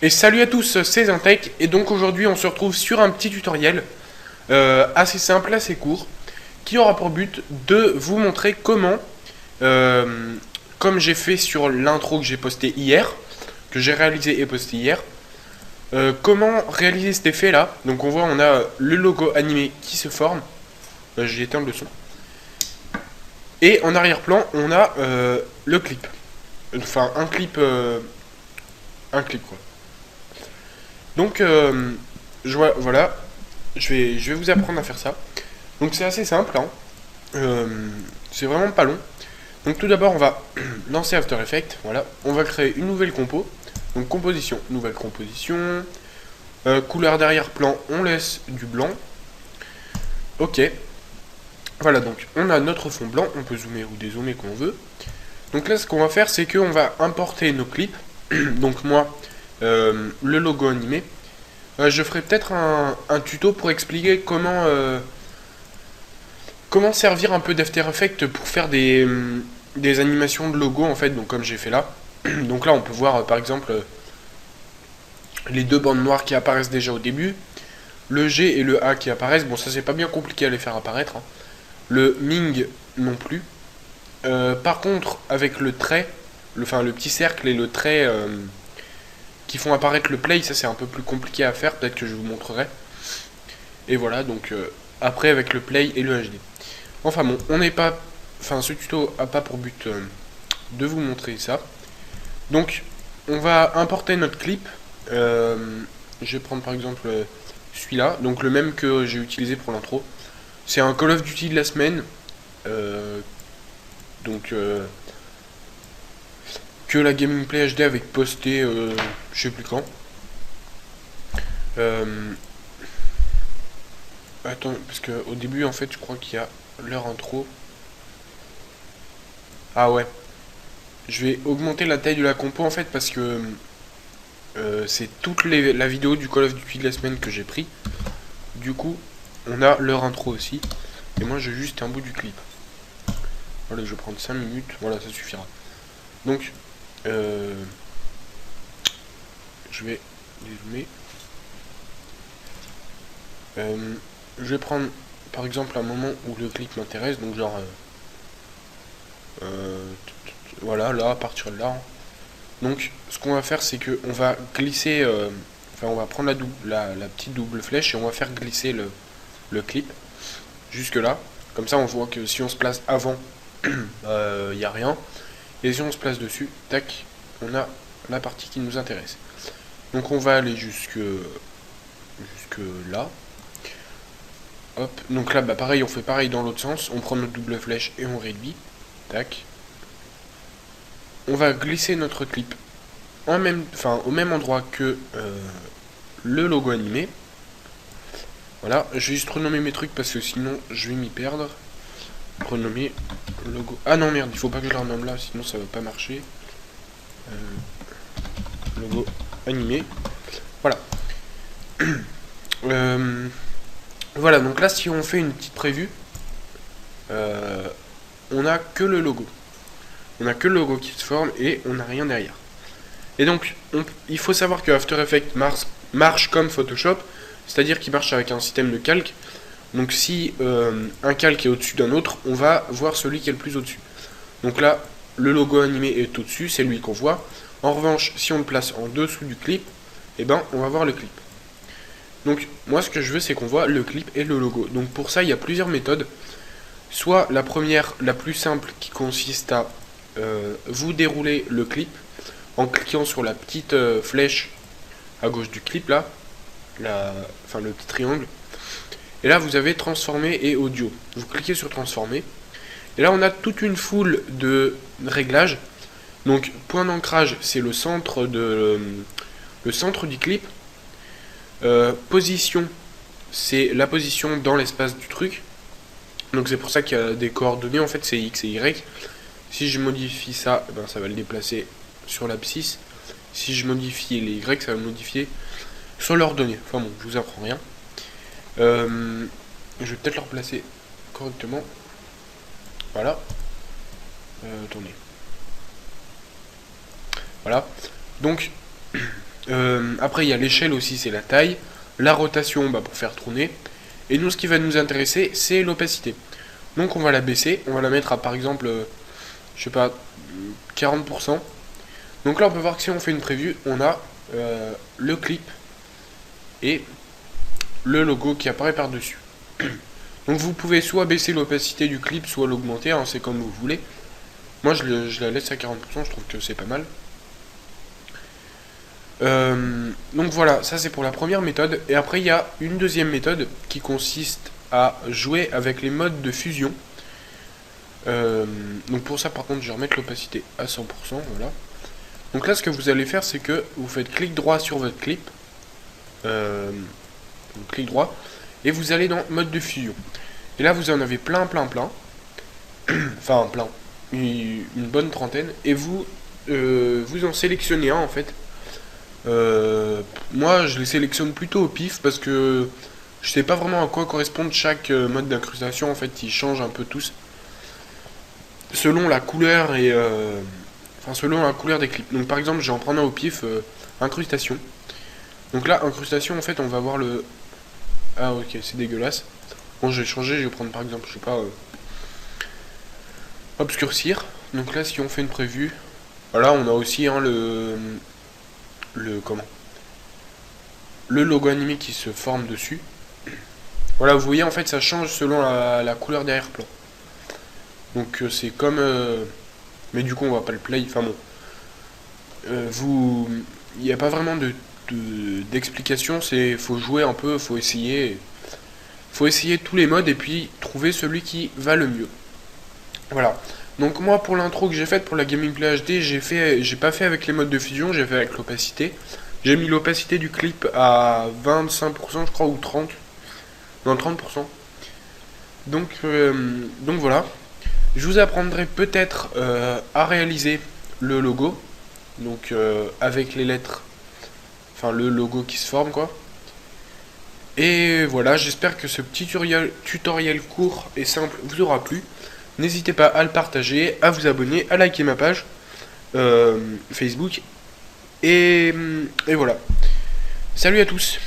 Et salut à tous, c'est Zintech, et donc aujourd'hui on se retrouve sur un petit tutoriel assez simple, assez court, qui aura pour but de vous montrer comment, comme j'ai fait sur l'intro que j'ai posté hier, que j'ai réalisé et posté hier, comment réaliser cet effet là. Donc on voit, on a le logo animé qui se forme, j'ai éteint le son, et en arrière-plan on a le clip, enfin un clip quoi. Donc, voilà, je vais vous apprendre à faire ça. Donc c'est assez simple, hein. C'est vraiment pas long. Donc tout d'abord, on va lancer After Effects, voilà. On va créer une nouvelle compo. Donc composition, nouvelle composition. Couleur d'arrière-plan, on laisse du blanc. Ok. Voilà, donc on a notre fond blanc, on peut zoomer ou dézoomer comme on veut. Donc là, ce qu'on va faire, c'est qu'on va importer nos clips. Donc moi, le logo animé. Je ferai peut-être un tuto pour expliquer comment servir un peu d'After Effects pour faire des animations de logo en fait, donc comme j'ai fait là. Donc là on peut voir par exemple les deux bandes noires qui apparaissent déjà au début, le G et le A qui apparaissent, bon ça c'est pas bien compliqué à les faire apparaître, hein. Le Ming non plus. Par contre avec le trait, le petit cercle et le trait qui font apparaître le play, ça c'est un peu plus compliqué à faire, peut-être que je vous montrerai. Et voilà, donc après avec le play et le HD. Enfin bon, on n'est pas... Enfin, ce tuto a pas pour but de vous montrer ça. Donc, on va importer notre clip. Je vais prendre par exemple celui-là, donc le même que j'ai utilisé pour l'intro. C'est un Call of Duty de la semaine. Donc, que la Gaming Play HD avait posté, je sais plus quand. Attends, parce qu'au début, en fait, je crois qu'il y a leur intro. Ah ouais. Je vais augmenter la taille de la compo en fait parce que c'est toute la vidéo du Call of Duty de la semaine que j'ai pris. Du coup, on a leur intro aussi. Et moi, j'ai juste un bout du clip. Voilà, je vais prendre 5 minutes. Voilà, ça suffira. Donc, je vais dézoomer. Je vais prendre par exemple un moment où le clip m'intéresse. Donc, genre, voilà, là, à partir de là. Hein. Donc, ce qu'on va faire, c'est que on va glisser, enfin, on va prendre la petite double flèche et on va faire glisser le clip jusque là. Comme ça, on voit que si on se place avant, il n'y a rien. Et si on se place dessus, tac, on a la partie qui nous intéresse. Donc, on va aller jusque là. Hop. Donc là, bah, pareil, on fait pareil dans l'autre sens. On prend notre double flèche et on réduit. Tac. On va glisser notre clip au même endroit que le logo animé. Voilà, je vais juste renommer mes trucs parce que sinon je vais m'y perdre. Renommer logo. Ah non merde, il faut pas que je le renomme là, sinon ça va pas marcher. Logo animé. Voilà. Voilà, donc là si on fait une petite prévue, on a que le logo. On a que le logo qui se forme et on n'a rien derrière. Et donc, il faut savoir que After Effects marche comme Photoshop, c'est-à-dire qu'il marche avec un système de calque. Donc si un calque est au-dessus d'un autre, on va voir celui qui est le plus au-dessus. Donc là, le logo animé est au-dessus, c'est lui qu'on voit. En revanche, si on le place en dessous du clip, eh ben, on va voir le clip. Donc moi, ce que je veux, c'est qu'on voit le clip et le logo. Donc pour ça, il y a plusieurs méthodes. Soit la première, la plus simple, qui consiste à vous dérouler le clip en cliquant sur la petite flèche à gauche du clip là, enfin le petit triangle. Et là vous avez transformer et audio. Vous cliquez sur transformer. Et là on a toute une foule de réglages. Donc point d'ancrage c'est le centre du clip. Position c'est la position dans l'espace du truc. Donc c'est pour ça qu'il y a des coordonnées en fait c'est X et Y. Si je modifie ça, ben, ça va le déplacer sur l'abscisse. Si je modifie les Y, ça va le modifier sur l'ordonnée. Enfin bon, je vous apprends rien. Je vais peut-être le replacer correctement. Voilà. Attendez. Voilà. Donc, Après, il y a l'échelle aussi, c'est la taille. La rotation, bah, pour faire tourner. Et nous, ce qui va nous intéresser, c'est l'opacité. Donc, on va la baisser. On va la mettre à, par exemple, je sais pas, 40%. Donc là, on peut voir que si on fait une prévue, on a le clip et le logo qui apparaît par-dessus. Donc vous pouvez soit baisser l'opacité du clip, soit l'augmenter, hein, c'est comme vous voulez. Moi je la laisse à 40%, je trouve que c'est pas mal. Donc voilà, ça c'est pour la première méthode. Et après il y a une deuxième méthode qui consiste à jouer avec les modes de fusion. Donc pour ça par contre je vais remettre l'opacité à 100%, voilà. Donc là ce que vous allez faire c'est que vous faites clic droit sur votre clip. Clic droit. Et vous allez dans mode de fusion. Et là vous en avez plein. Enfin plein. Une bonne trentaine. Et vous en sélectionnez un en fait. Moi je les sélectionne plutôt au pif parce que je sais pas vraiment à quoi correspond chaque mode d'incrustation. En fait ils changent un peu tous selon la couleur et enfin selon la couleur des clips. Donc par exemple je vais en prendre un au pif, incrustation. Donc là incrustation en fait on va voir le... Ah ok c'est dégueulasse. Bon je vais changer, je vais prendre par exemple je sais pas obscurcir. Donc là si on fait une prévue, voilà on a aussi hein, le logo animé qui se forme dessus. Voilà vous voyez en fait ça change selon la couleur d'arrière-plan. Donc c'est comme mais du coup on va pas le play, enfin bon. Il n'y a pas vraiment d'explication, c'est faut jouer un peu, faut essayer tous les modes et puis trouver celui qui va le mieux. Voilà. Donc moi pour l'intro que j'ai faite pour la Gaming Play HD, j'ai pas fait avec les modes de fusion, j'ai fait avec l'opacité. J'ai mis l'opacité du clip à 25% je crois ou 30. Non 30%. Donc voilà. Je vous apprendrai peut-être à réaliser le logo. Donc avec les lettres, enfin le logo qui se forme quoi. Et voilà, j'espère que ce petit tutoriel court et simple vous aura plu. N'hésitez pas à le partager, à vous abonner, à liker ma page Facebook. Et voilà. Salut à tous.